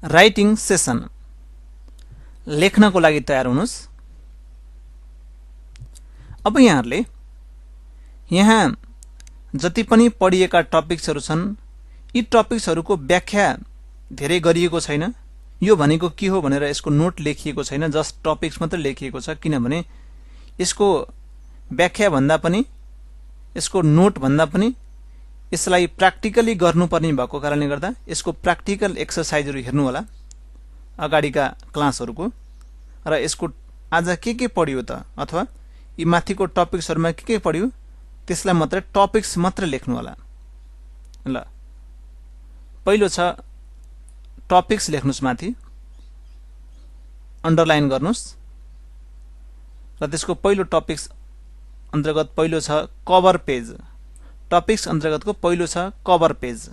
Writing session लेख्नको लागि तयार हुनुस्। अब यहाँहरुले यहाँ जति पनि पढिएका टपिक्सहरु छन् यी टपिक्सहरुको व्याख्या धेरै गरिएको छैन। यो भनेको के हो भनेर यसको नोट लेखिएको छैन, जस्ट टपिक्स मात्र लेखिएको छ। किनभने यसको व्याख्या भन्दा पनि यसको नोट भन्दा पनि यसलाई प्र्याक्टिकली गर्नुपर्ने भएको कारणले गर्दा यसको प्र्याक्टिकल एक्सरसाइजहरु हेर्नु होला अगाडिका क्लासहरुको। र यसको आज के पढियो त अथवा यी माथिको टपिक्सहरुमा के पढियो त्यसलाई मात्र टपिक्स मात्र लेख्नु होला। ल पहिलो छ टपिक्स लेख्नुस्, माथि अन्डरलाइन गर्नुस् र त्यसको पहिलो टपिक्स अन्तर्गत पहिलो छ कभर पेज। टपिक्स अन्तर्गतको पहिलो छ कभर पेज,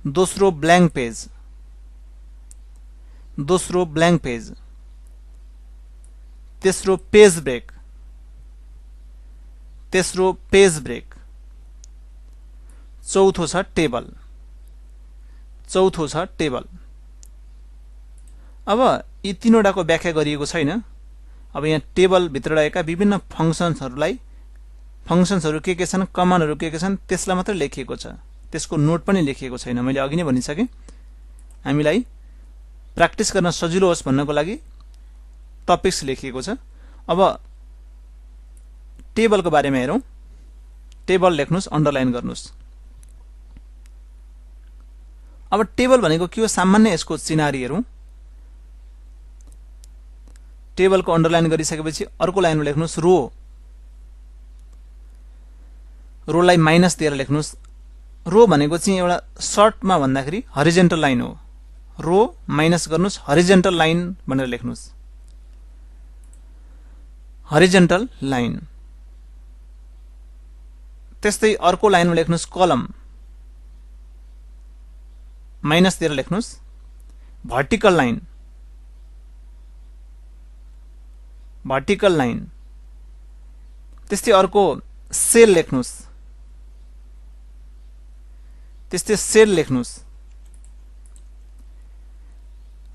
दोस्रो ब्ल्याङ्क पेज, दोस्रो ब्ल्याङ्क पेज, तेस्रो पेज ब्रेक, तेस्रो पेज ब्रेक, चौथो छ टेबल, चौथो छ टेबल। अब यी तीनवटाको व्याख्या गरिएको छैन। अब यहाँ टेबल भित्र रहेका विभिन्न फंक्शन्सहरु के छन्, कमान्डहरु के छन् त्यसलाई मात्र लेखिएको छ, त्यसको नोट पनि लेखिएको छैन। मैले अघि नै भनिसके हामीलाई प्र्याक्टिस गर्न सजिलो होस् भन्नको लागि टपिक्स लेखिएको छ। अब टेबलको बारेमा हेरौं। टेबल लेख्नुस्, अन्डरलाइन गर्नुस्। अब टेबल भनेको के हो सामान्य यसको चिनारी हेरौं। टेबलको अन्डरलाइन गरिसकेपछि अर्को लाइनमा लेख्नुस् रो। रोलाई माइनस दिएर लेख्नुस्। रो भनेको चाहिँ एउटा सर्टमा भन्दाखेरि हरिजेन्टल लाइन हो। रो माइनस गर्नुस्, हरिजेन्टल लाइन भनेर लेख्नुस्, हरिजेन्टल लाइन। त्यस्तै अर्को लाइनमा लेख्नुस् कलम, माइनस दिएर लेख्नुस्, भर्टिकल लाइन, भर्टिकल लाइन। त्यस्तै अर्को सेल लेख्नुस्, त्यस्तै सेल लेख्नुस्,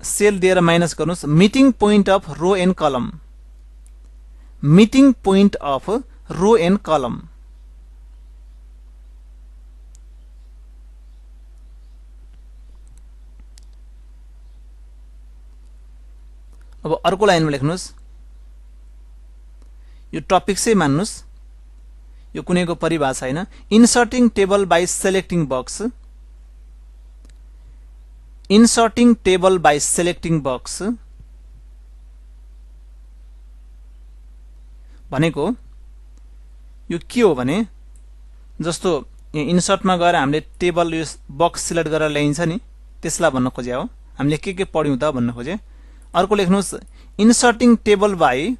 सेल दिएर माइनस गर्नुस्। Meeting point of row and column, meeting point of row and column. अब अर्को लाइनमा लेख्नुस्, यो टपिक्सै मान्नुस्, यो कुनैको परिभाषा हैन। Inserting table by selecting box, inserting table by selecting box भनेको यो के हो भने जस्तो यहाँ इन्सर्टमा गएर हामीले टेबल यो बक्स सिलेक्ट गरेर ल्याइन्छ नि त्यसलाई भन्न खोजे हो। हामीले के पढ्यौं त भन्न खोजे। अर्को लेख्नुस् inserting table by,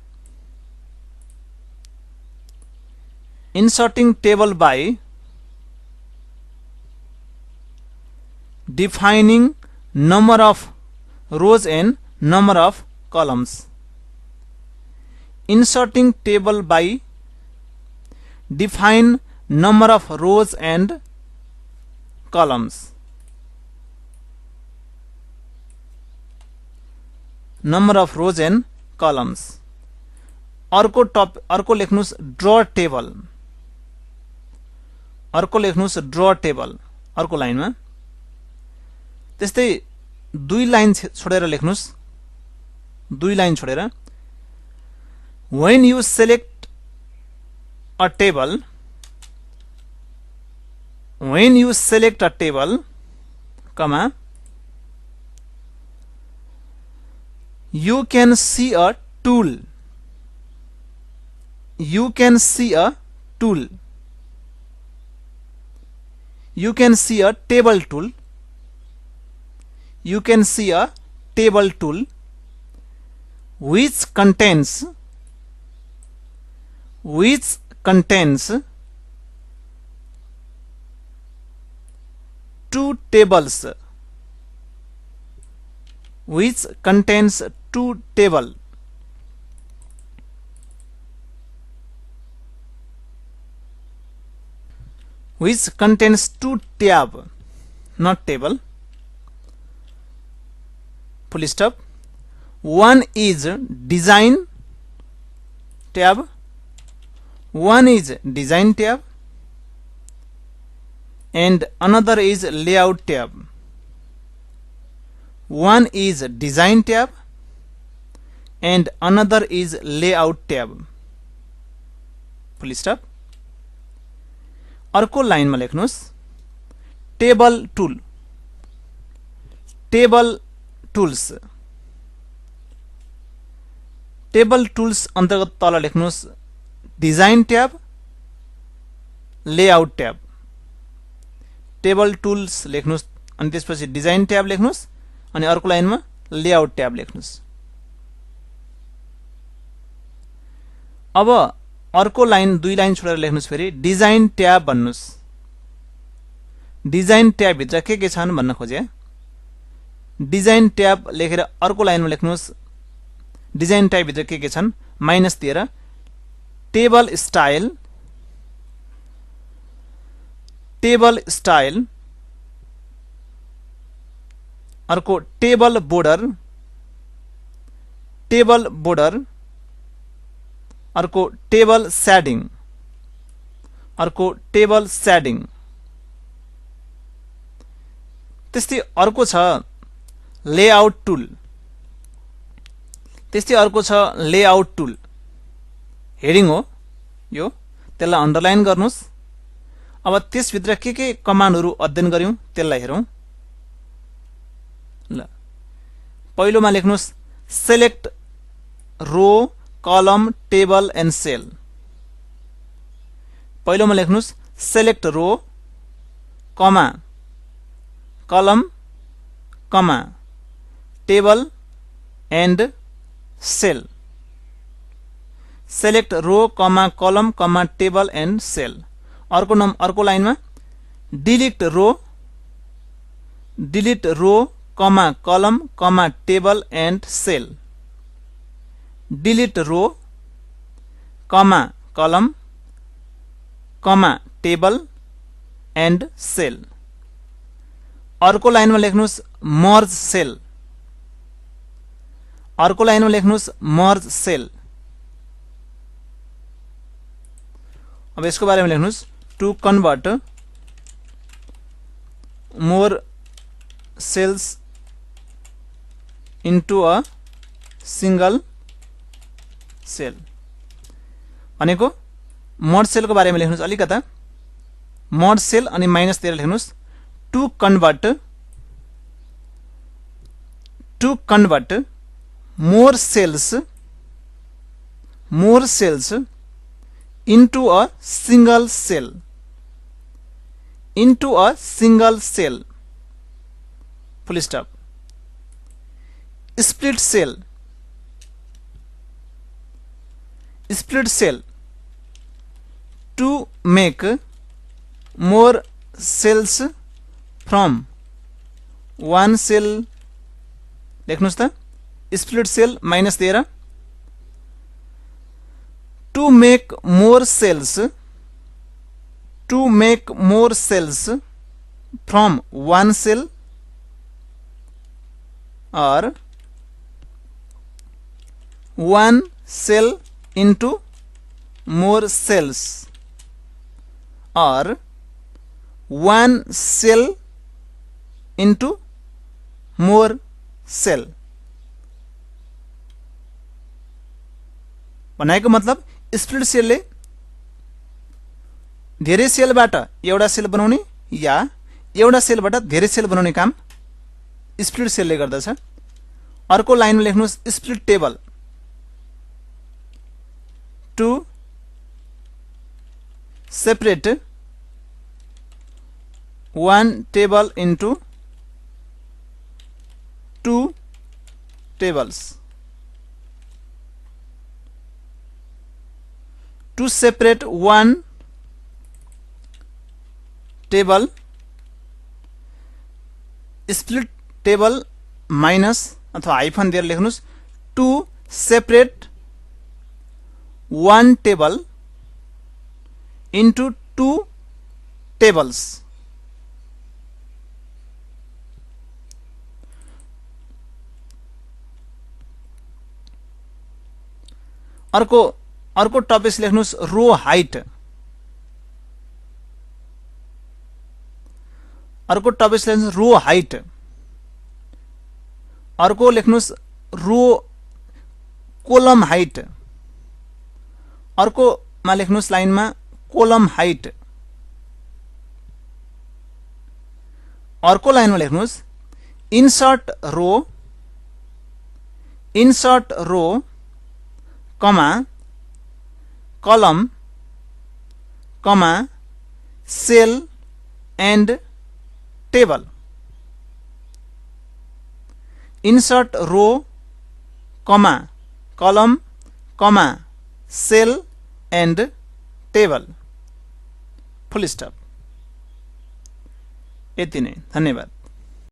inserting table by defining number of rows and number of columns. Inserting table by define number of rows and columns. Number of rows and columns. अर्को लेख्नुस् draw table, अर्को लेख्नुस् ड्र टेबल अर्को लाइनमा। त्यस्तै दुई line छोडेर लेख्नुस्, दुई line छोडेर when you select a table, when you select a table, comma, you can see a tool, you can see a tool, you can see a table tool, you can see a table tool which contains two tables, which contains two table. Which contains two tab, not table. full stop. One is design tab, one is design tab, and another is layout tab. One is design tab and another is layout tab. Full stop. अर्को लाइनमा लेख्नुस् table tool, table tools, table tools अन्तर्गत तल लेख्नुस् design tab, layout tab. Table tools लेख्नुस् अनि त्यसपछि design tab लेख्नुस् अनि अर्को लाइनमा लेआउट ट्याब लेख्नुस्। अब अर्को लाइन दुई लाइन छोडेर लेख्नुस् फेरि डिजाइन ट्याब भन्नुस्। डिजाइन ट्याब भित्र के छन् भन्न खोजे। डिजाइन ट्याब लेखेर अर्को लाइनमा लेख्नुस् डिजाइन ट्याब भित्र के छन् माइनस दिएर टेबल स्टाइल, टेबल स्टाइल, अर्को टेबल बोर्डर, टेबल बोर्डर, अर्को टेबल शेडिङ, अर्को टेबल शेडिङ। त्यस्तै अर्को छ लेआउट टुल, त्यस्तै अर्को छ लेआउट टुल। हेडिङ हो यो, त्यसलाई अन्डरलाइन गर्नुस्। अब त्यसभित्र के कमान्डहरु अध्ययन गर्यौं त्यसलाई हेरौं। ल पहिलोमा लेख्नुस् सेलेक्ट रो, कलम, table and sale. पहिलोमा लेख्नुस् select row, comma, column, comma, table and sale. Select row, comma, column, comma, table and sale. अर्को लाइनमा delete row, delete row, comma, column, comma, table and sale. Delete row, comma, column, comma, table and sale. अर्को लाइनमा लेख्नुस् मर्ज sale, अर्को लाइनमा लेख्नुस् मर्ज sale. अब यसको बारेमा लेख्नुस् to convert more cells into a single cell. भनेको मर्ज सेलको बारेमा लेख्नुस् अलिकता। मर्ज सेल अनि माइनस दिएर लेख्नुस् to convert more cells into a single cell, into a single cell, full stop. Split cell, split cell, to make more cells from one cell। लेख्नुस् त split cell minus दिएर to make more cells, to make more cells from one cell or one cell into more cells or one cell into more cell। भनेको मतलब split सेलले धेरै सेलबाट एउटा sale बनाउने या एउटा सेलबाट धेरै sale बनाउने काम स्प्लिट सेलले गर्दछ। अर्को लाइनमा लेख्नुस् split table, to separate one table into two tables, to separate one table, split table minus अथवा हाइफन दिएर लेख्नुस् to separate one table into two tables। अर्को टपिक लेख्नुस् रो हाइट। अर्को टपिक लेख्नुस् रो हाइट। अर्को लेख्नुस् रो कोलम हाइट। अर्कोमा लेख्नुस् लाइनमा कोलम हाइट। अर्को लाइनमा लेख्नुस् insert row comma column comma cell and table. Insert row comma column comma cell and table full stop. यति नै, धन्यवाद।